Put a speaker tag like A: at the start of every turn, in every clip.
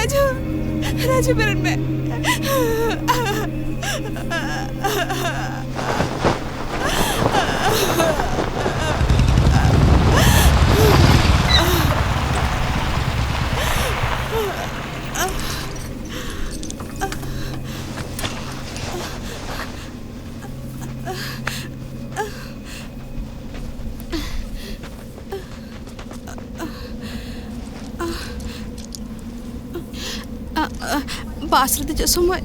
A: राजू, राजू मेरे में बासरते जो समय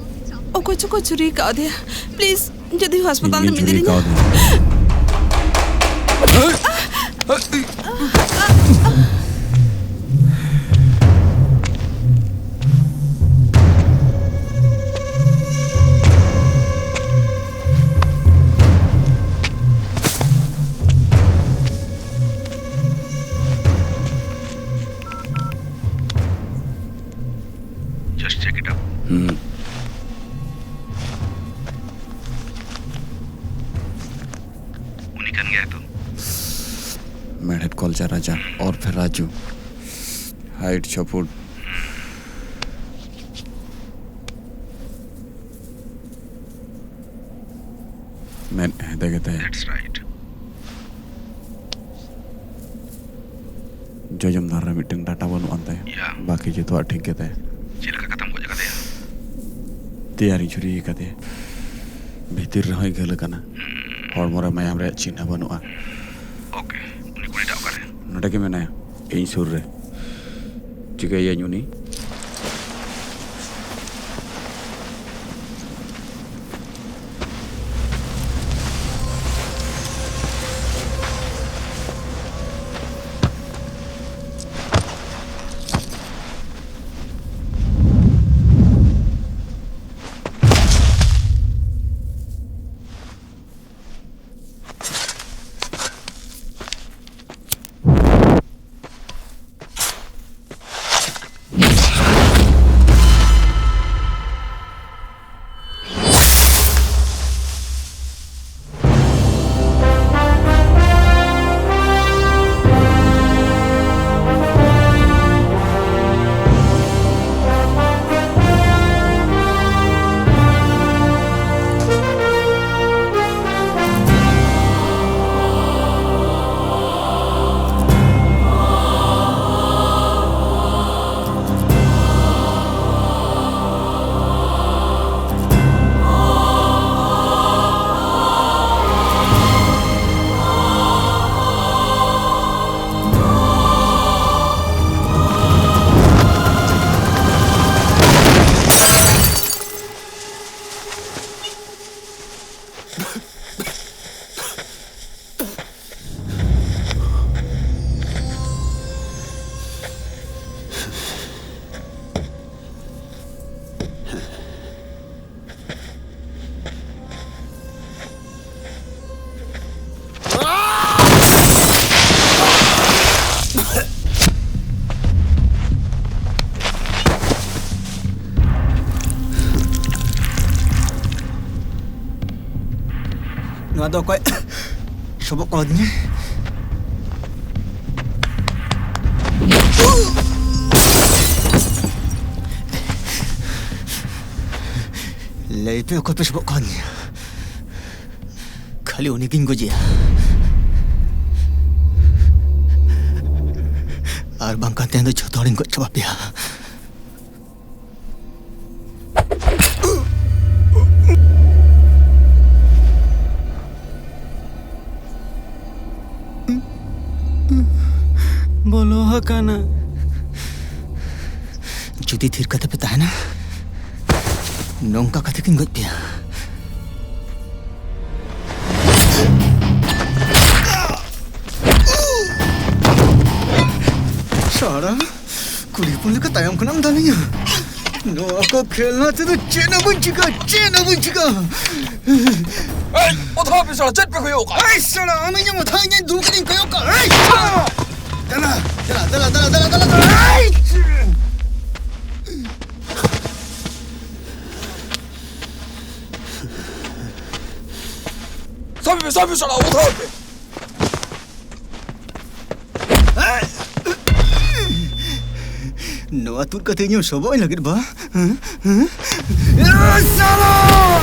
A: ओको चको चुरी का दिया प्लीज जदी अस्पताल में मिल दिया
B: Just check it out. उन्हीं कन गया तो
C: मेढेट कॉलचा राजा और फिर राजू हाइट 6 फुट मैं देखते हैं
B: That's right.
C: जो जमदार रे मीटिंग डाटा बनु अंते
B: Yeah.
C: बाकी जो तो ठीक कहते हैं
B: जेल का खत्म हो जाएगा दे
C: तैयारी छुरी कहते भीतर रही गल कना और मोरा मायाम रे चिन्ह बनुआ
B: ओके उन्हीं को डाउ करे
C: नोटे के मैंने इन सुर रे चिका ये uni
D: Nggak tahu kok coba kodenya Lepe ko coba kodenya kali ini gingo dia Arbang kanten itu jodohin kok coba dia बोलो हकाना जुदी थीर कते पे ताहना नोंका कते किंगत पिया सारा कुली पुल का तायम कनाम दालिया नो को खेलना तो चेना बुंचिका
E: ए उठा पे साला चट पे कोई होगा
D: ए साला हमें ये मथा ये दूसरी कोई होगा ए चला
E: सब साला उठा पे
D: Noa tur katanya soboy lagi ba? Ya salah!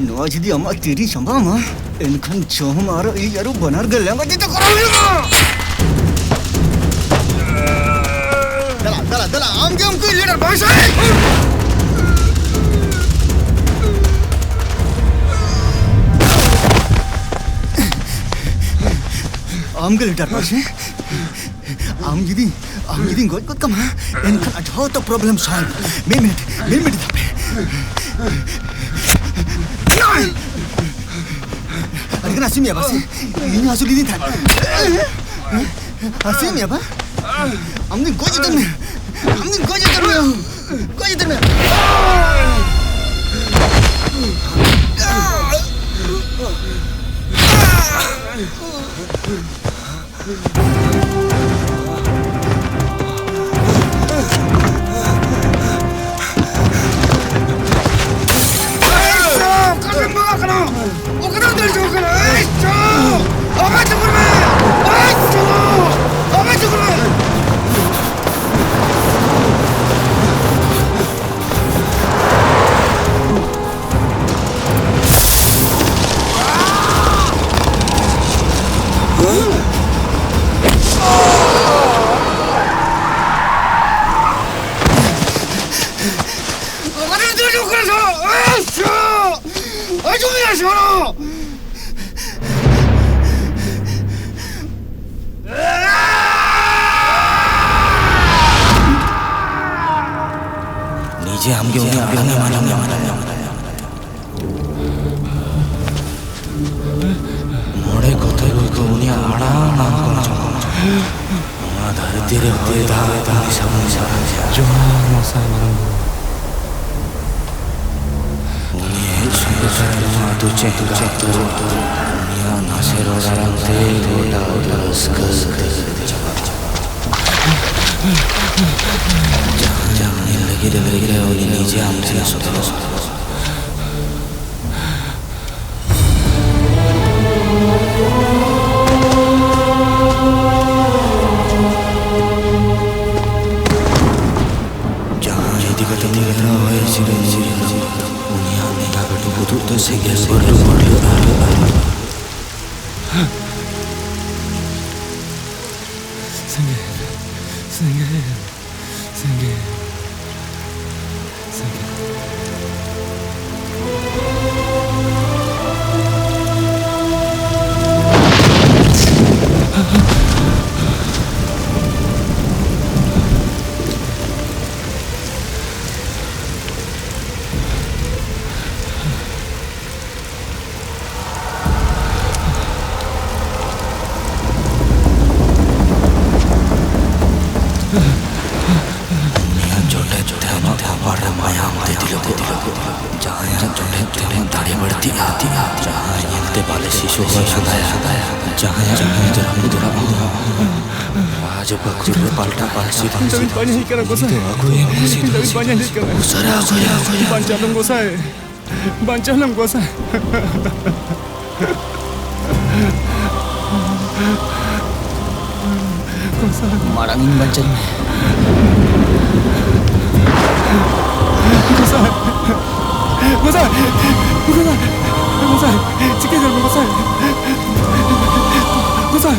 D: Noa jadi amat tiri sama ma. Enkan cuma mara ini yaru benar gelang aja tu korang. Dala, am kui leader bahasa. Am ke leader bahasa. Am jadi kot kama. Enkan aja tu problem solve. Minute tapi. Adik nasi mi apa sih? Ini hasil ini kan? Hasil mi apa? Amnin kau jadi ni.
F: Nije amge uni mana. Mode kotai ko uni ana धरती रे होता निशानी जो मौसा मरंगो उन्हें सुंदर तू चेहरा तो दुनिया नासे रोडांते रोडा उलस्कर जहाँ लगी उन्हें नीचे आमचे सुधरो
G: Bancalam gosai.
F: Marangin bancang.
G: Gosai. Cikgu jangan gosai. Gosai.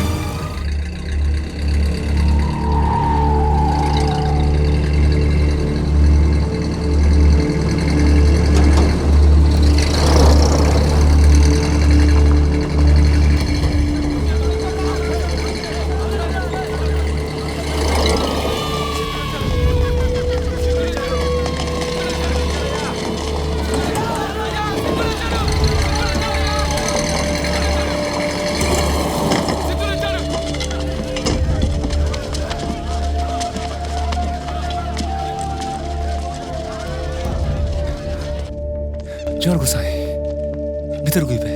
G: Jor gosai. Bitar gui pe.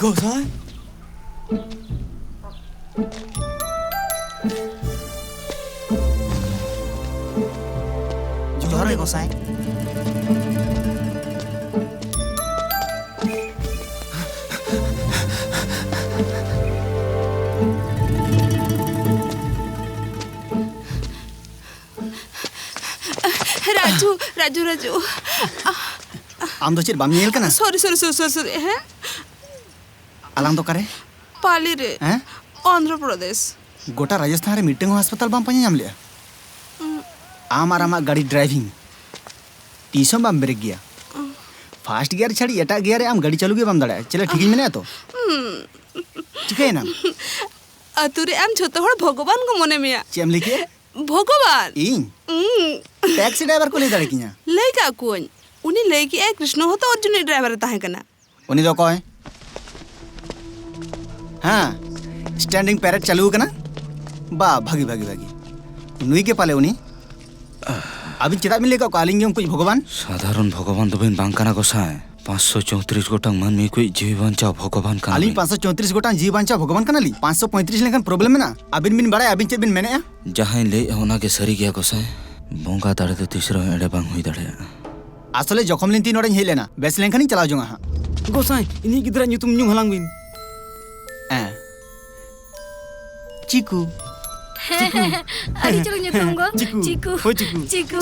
D: गोसाई जोहार है गोसाई
A: राजू राजू राजू
D: आम दो चेर बाम नेल कना
A: सॉरी सॉरी सॉरी सॉरी हैं
D: आलाम दो करे
A: पाली रे
D: हैं
A: आंध्र प्रदेश
D: गोटा राजस्थान रे मीटिंग अस्पताल बाम पानी नाम लिया आम आरामा गाड़ी ड्राइविंग तीसों बाम ब्रेक गया फास्ट गियर छड़ी एटा गियर आम गाड़ी चालू गया बाम दाड़ा चले ठीक ही मैंने तो चिकाय ना
A: अतुरे आम छोटो हड़ भगवान को मने मिया
D: चेम लिखिए
A: भगवान
D: इन टैक्सी ड्राइवर को ले दाड़े किया
A: लई का कोन उनी लई की ए कृष्ण हो तो अर्जुन ड्राइवर ताहे कना
D: उनी दो कोय हां स्टैंडिंग पैरेट चालू कना बा भागी भागी भागी नुई के पाले उनी अभी चिदा मिले का कॉलिंग कुछ भगवान
F: साधारण भगवान तो बिन बांकाना गोसाई 534 गोटांग मानमी कोई जीव बांचा भगवान का
D: आली 534 गोटांग जीव बांचा भगवान कनाली 535 लेखन प्रॉब्लम में ना अबिन बिन बड़ा अबिन चेद बिन मैंने
F: जहां ले होना के सरी गया गोसाई बोंगा दाड़े तो तीसरा एडे बांग हुई दाड़े
D: असले जखम लिन 3 ओडे हे लेना बेस लेखन ही चला जोंगा हां
G: गोसाई इन्हीं गिदरा ᱧᱩᱛᱩᱢ ᱧᱩ हलांग बिन
D: chikoo
H: Adi chalo nyutum go. Ciku.
D: Oh chikoo
H: Ciku.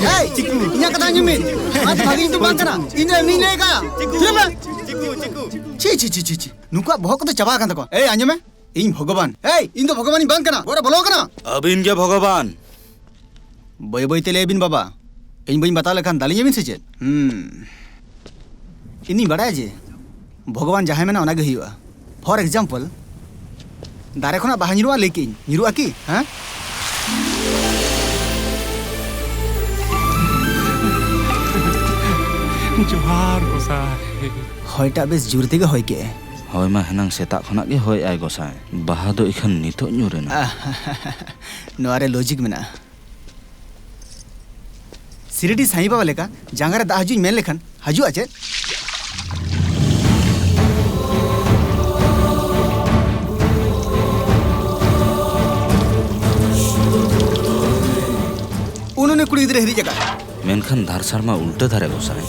D: हे चिकू इन्या कथा न्यूमिन आज भागी तो बात करा इन्या नहीं लेगा चिकू ची ची ची ची ची नुका बहुत तो चबा कान तको ए आंजो में इन भगवान ए इन तो भगवान ही बांध कना ओरा बोलो कना
F: अब इनके भगवान
D: बय बय तेले बिन बाबा इन बइन बता लेखान दाली बिन से चे इन्हीं बड़ा जे भगवान जहां में ना ओना गे हिवा फॉर एग्जांपल दारे खना बाहा निरुआ लेके निरुआ की हां
G: जोहार गोसाई
D: होयटा बेस जुरते गे होय के
F: होय मा हनांग सेता खना के होय आय गोसाई बाहा दो इखन नितो ᱧᱩᱨᱮᱱᱟ
D: नोरे लॉजिक में ना सिरिडी साईं बाबा लेका जांगारे दा हजु मेन लेखन हजु आचे उन्होंने कुड़ी इधर हरी जगह
F: मेनखान धारसार मा उल्टा धारे गोसाई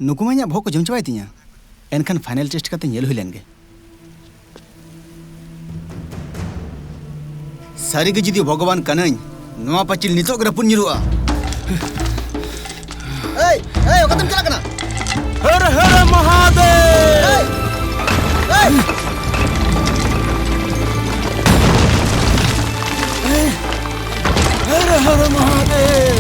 D: नुकुमाया भोक को जमचवाई तिया एनखान फाइनल टेस्ट करते नेल हुई लेंगे सारी के जुदी भगवान कनई नोआ पचिल नितो ग्रपुन निरुआ ए ओकतम चला कना
F: हर हर महादेव
D: हर हर महादेव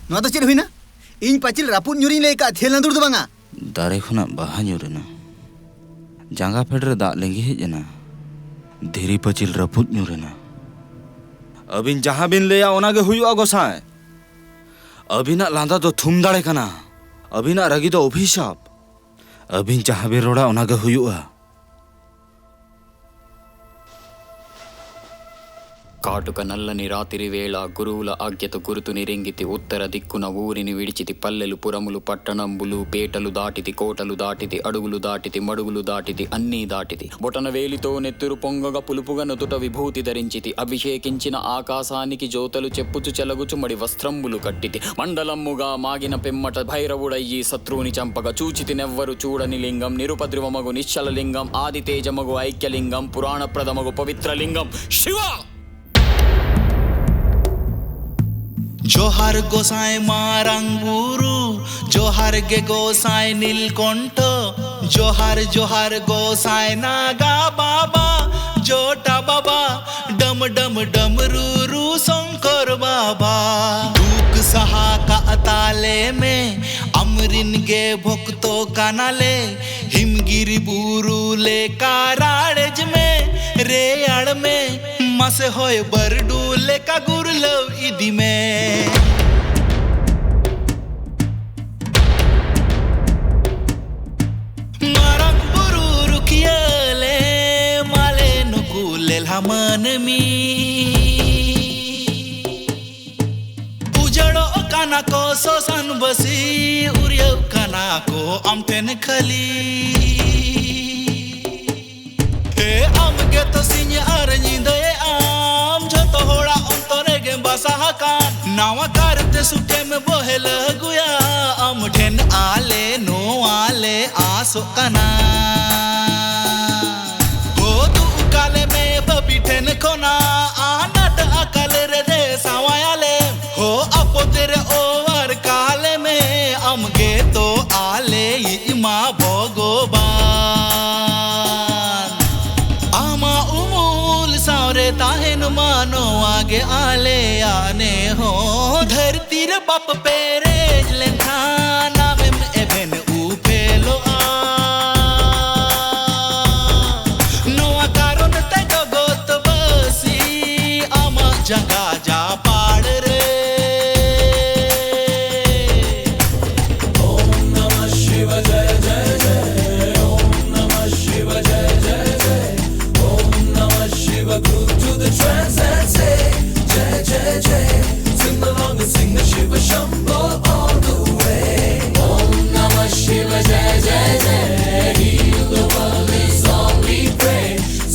D: नोआ तो चिर हुई ना इन पचिल रापुन न्यूरी लेका थेल नदुर दो बांगा
F: दारे खुना बाहा ᱧᱩᱨᱮᱱᱟ जांगा फेडरे दा लेंगी हेजना धीरी पचिल रपुद ᱧᱩᱨᱮᱱᱟ अबिन जहां बिन लेया ओना गे हुयुआ गोसाई अबिना लांदा तो थुम दाड़े कना अबिना रगी तो अभिशाप अबिन जहां बे रोड़ा ओना गे हुयुआ
I: కాటుక నల్లని రాత్రి వేళ గురువుల ఆజ్ఞతో గురుతుని రింగితి ఉత్తర దిక్కున ఊరిని విడిచితి పల్లెలు పురములు పట్టణంబులు పేటలు దాటితి కోటలు దాటితి అడుగులు దాటితి మడుగులు దాటితి అన్నీ దాటితి బొటన వేలితో నెత్తురు పొంగగా పులుపుగా నుదుట విభూతి ధరించితి అభిషేకించిన ఆకాశానికి జ్యోతలు చెప్పుచు చెలగుచు మడి వస్త్రంబులు కట్టితి మండలమ్ముగా మాగిన పెమ్మట భైరవుడయ్యి శత్రువుని చంపగా చూచితి నెవ్వరు చూడని లింగం నిరుపద్రువమగు నిశ్చల లింగం ఆది తేజమగు ఐక్యలింగం పురాణప్రదమగు పవిత్రలింగం శివ
J: जोहार गोसाई मारंगुरु जोहार गे गोसाई नीलकंठ जोहार जोहार गोसाई नागा बाबा जोटा बाबा डम डम डमरू शंकर बाबा दुख सहा का अताले में अमरिन गे भक्तो कानाले हिमगिरी बुरु ले काराड़ज में रेयाड़ में मसे होय बरडू ले का गुरलव इदी में मारंग बुरु रुकियले माले नुकुलेल हम kana ko sosan basi uryau kana ko amten khali he amge to sinya arninda e am joto hora ontore ge basa hakan nawa karte sute me bohel guya am den ale no ale aso kana ho tu kale me babiten kona anat akal re sawayale ho apotere over kale me amge to ale ima bogoban ama umul saure tahen mano आगे आले आने हो धरती रे बाप Perez लेंखाना में एभेन उपेलो आ नोआ कारोन ते गगोत बसी आमा जंगा जा पाड़ रे ओम नमः शिव जय जय जय ओम नमः शिव जय जय जय ओम नमः Shiv groove to the trance and say jai jai jai sing along and sing the Shiva Shambho all the way Om Namah Shiva jai jai jai heal the world is all we pray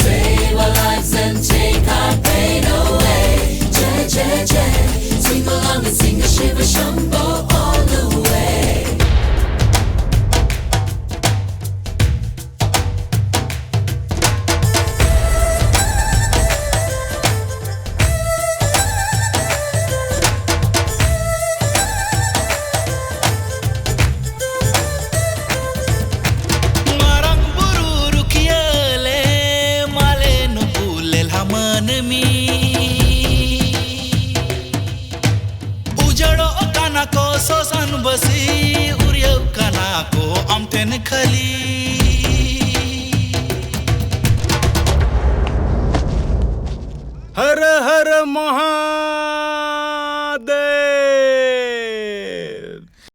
J: save our lives and take our pain away jai jai jai sing along and sing the Shiva Shambho all the way उजड़ो काना को सोसन बसी उरियो काना को अमतेन खली
G: हर हर महा